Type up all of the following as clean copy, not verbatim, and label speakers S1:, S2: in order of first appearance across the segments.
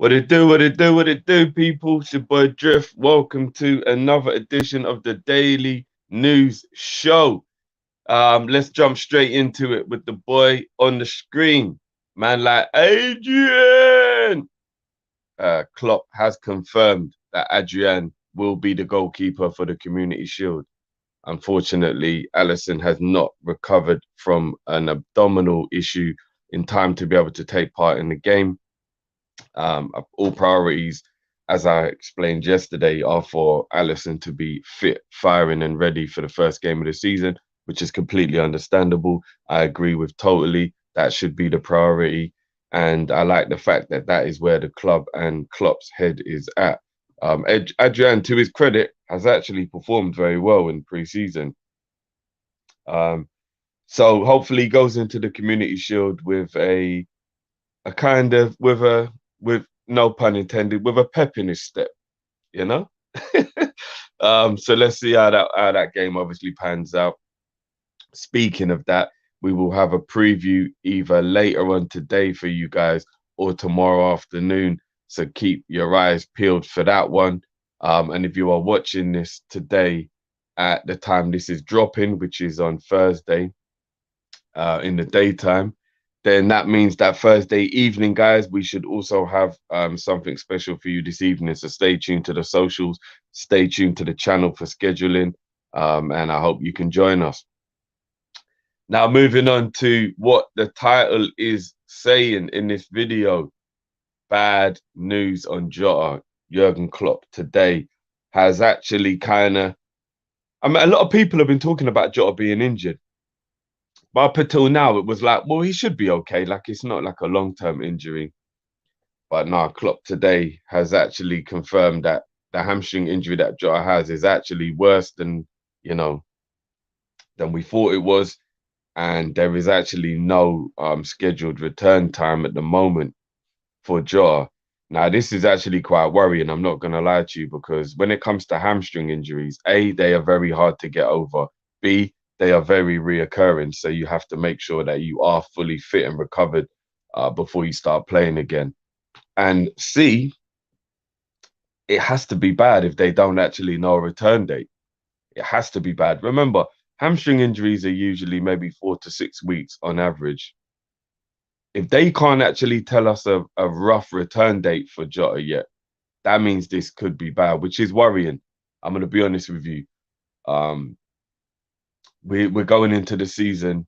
S1: What it do, what it do, what it do, people? It's your boy Drift. Welcome to another edition of the Daily News Show. Let's jump straight into it with the boy on the screen. Man like Adrian. Klopp has confirmed that Adrian will be the goalkeeper for the Community Shield. Unfortunately, Alisson has not recovered from an abdominal issue in time to be able to take part in the game. All priorities, as I explained yesterday, are for Alisson to be fit, firing, and ready for the first game of the season, which is completely understandable. I agree with totally. That should be the priority. And I like the fact that that is where the club and Klopp's head is at. Adrian, to his credit, has actually performed very well in pre-season. So hopefully he goes into the Community Shield with a kind of with no pun intended, with a pep in his step, you know. So let's see how that game obviously pans out. Speaking of that, we will have a preview either later on today for you guys or tomorrow afternoon. So keep your eyes peeled for that one. And if you are watching this today at the time this is dropping, which is on Thursday in the daytime, then that means that Thursday evening, guys, we should also have something special for you this evening. So stay tuned to the socials, stay tuned to the channel for scheduling, and I hope you can join us. Now, moving on to what the title is saying in this video, bad news on Jota. Jurgen Klopp today has actually a lot of people have been talking about Jota being injured. But up until now, it was like, well, he should be okay. Like, it's not like a long-term injury. But now, Klopp today has actually confirmed that the hamstring injury that Jota has is actually worse than we thought it was. And there is actually no scheduled return time at the moment for Jota. Now, this is actually quite worrying. I'm not going to lie to you, because when it comes to hamstring injuries, A, they are very hard to get over. B, they are very reoccurring. So you have to make sure that you are fully fit and recovered before you start playing again. And C, it has to be bad if they don't actually know a return date. It has to be bad. Remember, hamstring injuries are usually maybe 4 to 6 weeks on average. If they can't actually tell us a rough return date for Jota yet, that means this could be bad, which is worrying. I'm going to be honest with you. We're going into the season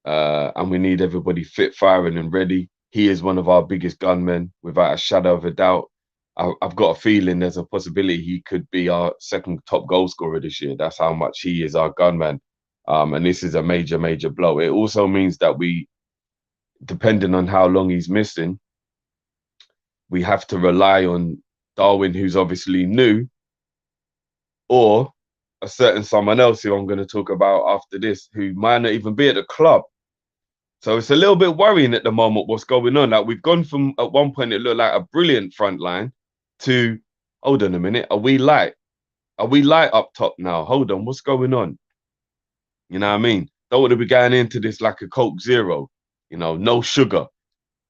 S1: and we need everybody fit, firing, and ready. He is one of our biggest gunmen, without a shadow of a doubt. I've got a feeling there's a possibility he could be our second top goal scorer this year. That's how much he is our gunman. And this is a major, major blow. It also means that depending on how long he's missing, we have to rely on Darwin, who's obviously new, or a certain someone else who I'm going to talk about after this, who might not even be at the club. So it's a little bit worrying at the moment what's going on. Like, we've gone from, at one point, it looked like a brilliant front line to, hold on a minute, are we light? Are we light up top now? Hold on, what's going on? You know what I mean? Don't want to be going into this like a Coke Zero, no sugar.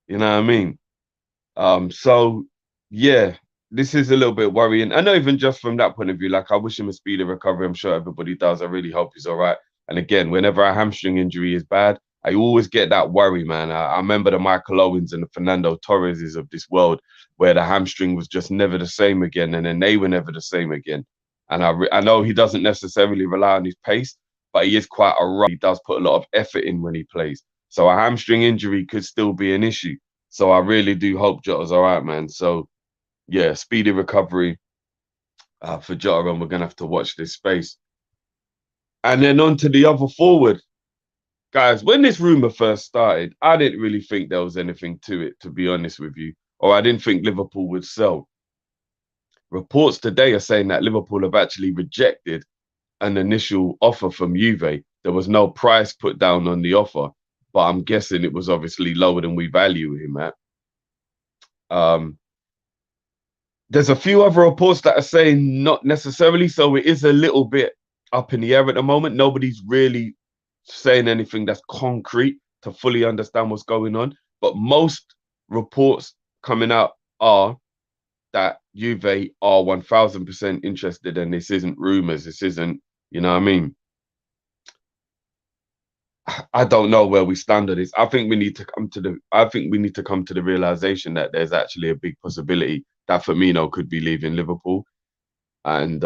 S1: You know what I mean? So, yeah, this is a little bit worrying. And not even just from that point of view. Like, I wish him a speedy recovery. I'm sure everybody does. I really hope he's all right. And again, whenever a hamstring injury is bad, I always get that worry, man. I remember the Michael Owens and the Fernando Torreses of this world, where the hamstring was just never the same again, and then they were never the same again. And I know he doesn't necessarily rely on his pace, but he is quite a rush. He does put a lot of effort in when he plays. So a hamstring injury could still be an issue. So I really do hope Jota's all right, man. So, yeah, speedy recovery for Jota, and we're going to have to watch this space. And then on to the other forward. Guys, when this rumour first started, I didn't really think there was anything to it, to be honest with you. Or I didn't think Liverpool would sell. Reports today are saying that Liverpool have actually rejected an initial offer from Juve. There was no price put down on the offer, but I'm guessing it was obviously lower than we value him at. There's a few other reports that are saying not necessarily, so it is a little bit up in the air at the moment. Nobody's really saying anything that's concrete to fully understand what's going on, but most reports coming out are that Juve are 1000% interested, and this isn't rumors. This isn't, you know what I mean? I don't know where we stand on this. I think we need to come to the. I think we need to come to the realization that there's actually a big possibility that Firmino could be leaving Liverpool, and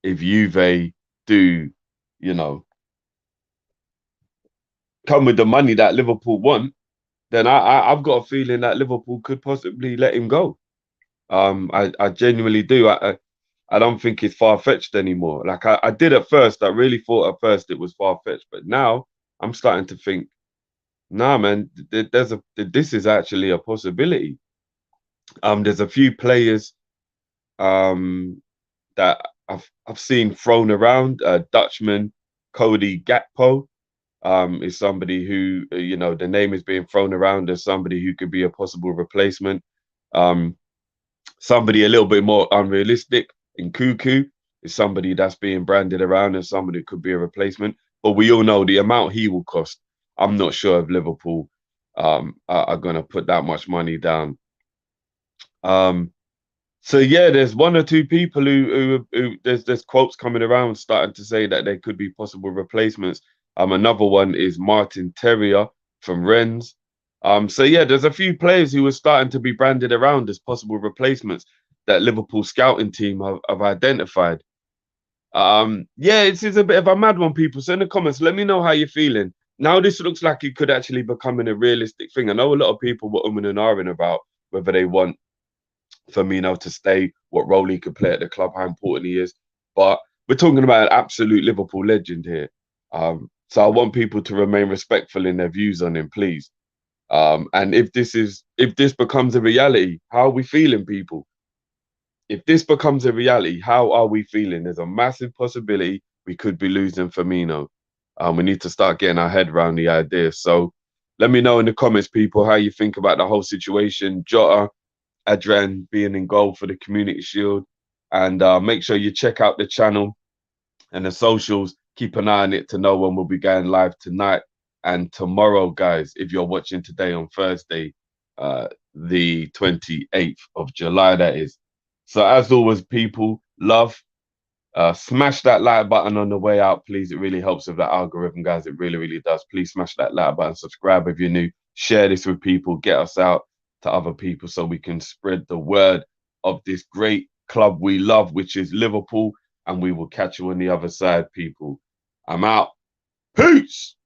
S1: if Juve do, you know, come with the money that Liverpool want, then I've got a feeling that Liverpool could possibly let him go. I genuinely do. I don't think it's far fetched anymore. Like I did at first. I really thought at first it was far fetched, but now I'm starting to think, nah, man, this is actually a possibility. There's a few players um that I've seen thrown around. Dutchman Cody Gakpo is somebody who the name is being thrown around as somebody who could be a possible replacement. Um, Somebody a little bit more unrealistic in Cuckoo is somebody that's being branded around as somebody who could be a replacement. But we all know the amount he will cost. I'm not sure if Liverpool are going to put that much money down. Um, so yeah, there's one or two people who there's quotes coming around starting to say that there could be possible replacements. Another one is Martin Terrier from Rennes. So yeah, there's a few players who are starting to be branded around as possible replacements that Liverpool scouting team have identified. Yeah, it's a bit of a mad one, people. So in the comments, let me know how you're feeling. Now this looks like it could actually become a realistic thing. I know a lot of people were umming and ahhing about whether they want Firmino to stay, what role he could play at the club, how important he is. But we're talking about an absolute Liverpool legend here. So I want people to remain respectful in their views on him, please. And if this becomes a reality, how are we feeling, people? If this becomes a reality, how are we feeling? There's a massive possibility we could be losing Firmino. We need to start getting our head around the idea. So let me know in the comments, people, how you think about the whole situation. Jota, Adrian being in goal for the Community Shield. And make sure you check out the channel and the socials. Keep an eye on it to know when we'll be going live tonight and tomorrow, guys, if you're watching today on Thursday, the 28th of July, that is. So as always, people, love, smash that like button on the way out, please. It really helps with that algorithm, guys. It really, really does. Please smash that like button, subscribe if you're new, share this with people, get us out to other people so we can spread the word of this great club we love, which is Liverpool. And we will catch you on the other side, people. I'm out. Peace.